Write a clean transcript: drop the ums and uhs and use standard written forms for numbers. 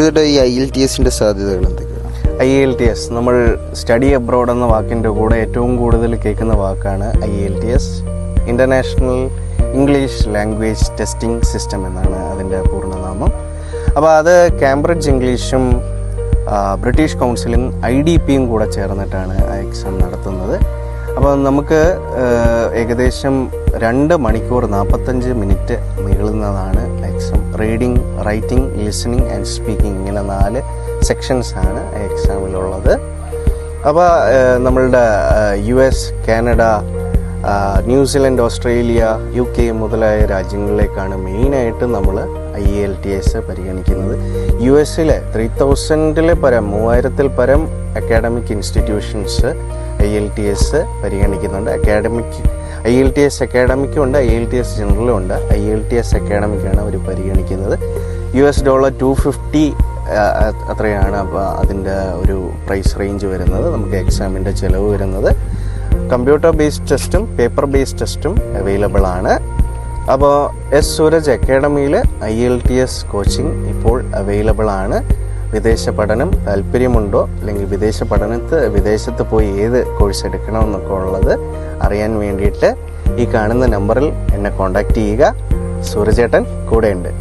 സൂരജേട്ടാ, ഈ IELTS-ന്റെ സാധ്യതകൾ എന്തൊക്കെയാണ്? IELTS നമ്മൾ സ്റ്റഡി അബ്രോഡ് എന്ന വാക്കിൻ്റെ കൂടെ ഏറ്റവും കൂടുതൽ കേൾക്കുന്ന വാക്കാണ് IELTS. International English language testing system എന്നാണ് അതിൻ്റെ പൂർണ്ണനാമം. അപ്പോൾ അത് കാംബ്രിഡ്ജ് ഇംഗ്ലീഷും ബ്രിട്ടീഷ് കൗൺസിലും IDPയും കൂടെ ചേർന്നിട്ടാണ് ആ എക്സാം നടത്തുന്നത്. അപ്പോൾ നമുക്ക് ഏകദേശം 2 മണിക്കൂർ 45 മിനിറ്റ് നീളുന്നതാണ് exam. Reading, writing, listening and speaking, ഇങ്ങനെ 4 സെക്ഷൻസാണ് എക്സാമിലുള്ളത്. അപ്പോൾ നമ്മളുടെ US, Canada, New Zealand, Australia, UK മുതലായ രാജ്യങ്ങളിലേക്കാണ് മെയിനായിട്ട് നമ്മൾ IELTS പരിഗണിക്കുന്നത്. US-ൽ 3000-ൽ പരം 3000-ൽ പരം അക്കാഡമിക് ഇൻസ്റ്റിറ്റ്യൂഷൻസ് IELTS പരിഗണിക്കുന്നുണ്ട്. IELTS അക്കാഡമിക്കും ഉണ്ട്, IELTS ജനറലും ഉണ്ട്. IELTS അക്കാഡമിക്കാണ് അവർ പരിഗണിക്കുന്നത്. $250 അത്രയാണ് അപ്പോൾ അതിൻ്റെ ഒരു പ്രൈസ് റേഞ്ച് വരുന്നത്. നമുക്ക് എക്സാമിൻ്റെ ചിലവ് വരുന്നത്. കമ്പ്യൂട്ടർ ബേസ്ഡ് ടെസ്റ്റും പേപ്പർ ബേസ്ഡ് ടെസ്റ്റും അവൈലബിൾ ആണ്. അപ്പോൾ സൂരജ് അക്കാഡമിയിൽ IELTS കോച്ചിങ് ഇപ്പോൾ അവൈലബിൾ ആണ്. വിദേശ പഠനം താല്പര്യമുണ്ടോ, അല്ലെങ്കിൽ വിദേശത്ത് പോയി ഏത് കോഴ്സ് എടുക്കണമെന്നൊക്കെ ഉള്ളത് അറിയാൻ വേണ്ടിയിട്ട് ഈ കാണുന്ന നമ്പറിൽ എന്നെ കോൺടാക്റ്റ് ചെയ്യുക. സൂരജേട്ടൻ കൂടെയുണ്ട്.